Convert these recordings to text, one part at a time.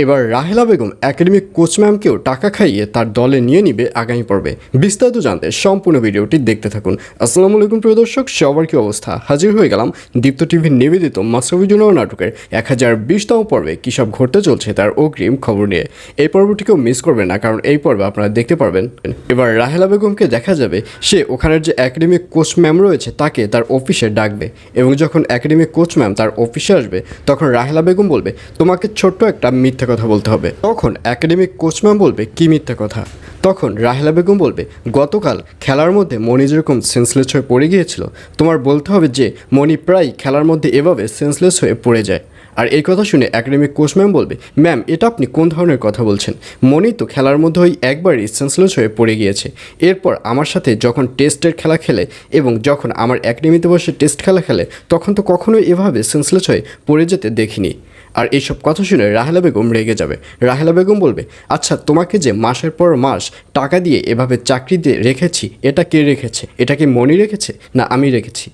এবার Rahela Begum academic coach ম্যামকেও টাকা খাইয়ে তার দলে নিয়ে নিবে আগামী পর্বে। বিস্তারিত জানতে সম্পূর্ণ ভিডিওটি দেখতে থাকুন। আসসালামু আলাইকুম প্রিয় দর্শক, সবার কি অবস্থা? হাজির হয়ে গেলাম দীপ্ত টিভির নিবেদিত মাশরাফি জুনিয়র নাটকের 1020তম পর্বে কী সব ঘটতে চলছে তার অগ্রিম খবর নিয়ে। এই পর্বটিকেও মিস করবেন না, কারণ এই পর্বে আপনারা দেখতে পারবেন এবার রাহেলা বেগমকে দেখা যাবে সে ওখানের যে একাডেমিক কোচ ম্যাম রয়েছে তাকে তার অফিসে ডাকবে, এবং যখন একাডেমিক কোচ ম্যাম তার অফিসে আসবে তখন রাহেলা বেগম বলবে তোমাকে ছোট্ট একটা মিথ্যা কথা বলতে হবে। তখন একাডেমিক কোচ ম্যাম বলবে কি মিথ্যা কথা? তখন রাহেলা বেগম বলবে গতকাল খেলার মধ্যে মনি যেরকম সেন্সলেস হয়ে পড়ে গিয়েছিল, তোমার বলতে হবে যে মনি প্রায় খেলার মধ্যে এভাবে সেন্সলেস হয়ে পড়ে যায়। আর এই কথা শুনে একাডেমিক কোচ ম্যাম বলবে ম্যাম এটা আপনি কোন ধরনের কথা বলছেন? মনি তো খেলার মধ্যে ওই একবারই সেন্সলেস হয়ে পড়ে গিয়েছে। এরপর আমার সাথে যখন টেস্টের খেলা খেলে এবং যখন আমার একাডেমিতে বসে টেস্ট খেলা খেলে তখন তো কখনোই এভাবে সেন্সলেস হয়ে পড়ে যেতে দেখিনি। আর এইসব কথা শুনে রাহেলা বেগম রেগে যাবে। রাহেলা বেগম বলবে আচ্ছা তোমাকে যে মাসের পর মাস টাকা দিয়ে এভাবে চাকরি দিয়ে রেখেছি, এটা কে রেখেছে? এটা কি মনি রেখেছে না আমি রেখেছি?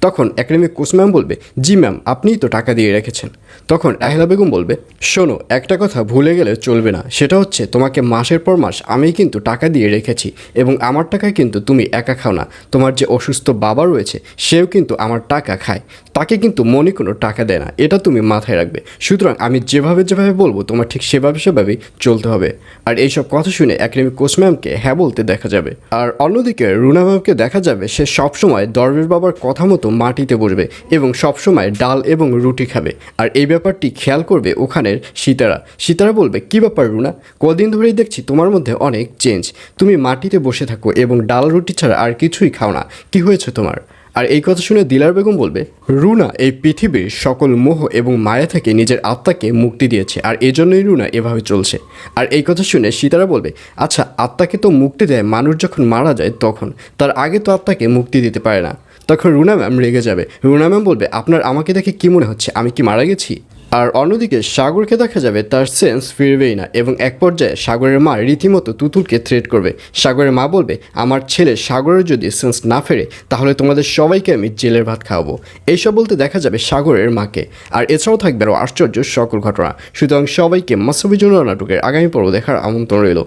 তখন একাডেমিক কোচ ম্যাম বলবে জি ম্যাম আপনিই তো টাকা দিয়ে রেখেছেন। তখন রাহেলা বেগম বলবে শোনো, একটা কথা ভুলে গেলে চলবে না, সেটা হচ্ছে তোমাকে মাসের পর মাস আমি কিন্তু টাকা দিয়ে রেখেছি, এবং আমার টাকায় কিন্তু তুমি একা খাও না, তোমার যে অসুস্থ বাবা রয়েছে সেও কিন্তু আমার টাকা খায়, তাকে কিন্তু মনি কোনো টাকা দেয় না, এটা তুমি মাথায় রাখবে। সুতরাং আমি যেভাবে বলবো তোমার ঠিক সেভাবেই চলতে হবে। আর এইসব কথা শুনে একাডেমিক কোচ ম্যামকে হ্যাঁ বলতে দেখা যাবে। আর অন্যদিকে রুনা ম্যামকে দেখা যাবে সে সবসময় দরবেশ বাবার কথা মতো মাটিতে বসবে এবং সবসময় ডাল এবং রুটি খাবে। আর এই ব্যাপারটি খেয়াল করবে ওখানের সীতারা বলবে কি ব্যাপার রুনা, কদিন ধরেই দেখছি তোমার মধ্যে অনেক চেঞ্জ, তুমি মাটিতে বসে থাকো এবং ডাল রুটি ছাড়া আর কিছুই খাও না, কি হয়েছে তোমার? আর এই কথা শুনে দিলার বেগম বলবে রুনা এই পৃথিবীর সকল মোহ এবং মায়া থেকে নিজের আত্মাকে মুক্তি দিয়েছে, আর এজন্যই রুনা এভাবে চলছে। আর এই কথা শুনে সীতারা বলবে আচ্ছা আত্মাকে তো মুক্তি দেয় মানুষ যখন মারা যায় তখন, তার আগে তো আত্মাকে মুক্তি দিতে পারে না। তখন রুনা ম্যাম রেগে যাবে। রুনা ম্যাম বলবে আপনার আমাকে দেখে কি মনে হচ্ছে আমি কি মারা গেছি? আর অন্যদিকে সাগরকে দেখা যাবে তার সেন্স ফিরবেই না, এবং এক পর্যায়ে সাগরের মা রীতিমতো তুতুলকে থ্রেট করবে। সাগরের মা বলবে আমার ছেলে সাগরের যদি সেন্স না ফেরে তাহলে তোমাদের সবাইকে আমি জেলের ভাত খাওয়াবো। এইসব বলতে দেখা যাবে সাগরের মাকে। আর এছাড়াও থাকবে আরও আশ্চর্য সকল ঘটনা। সুতরাং সবাইকে মাশরাফি জুনিয়র নাটকের আগামী পর্ব দেখার আমন্ত্রণ রইল।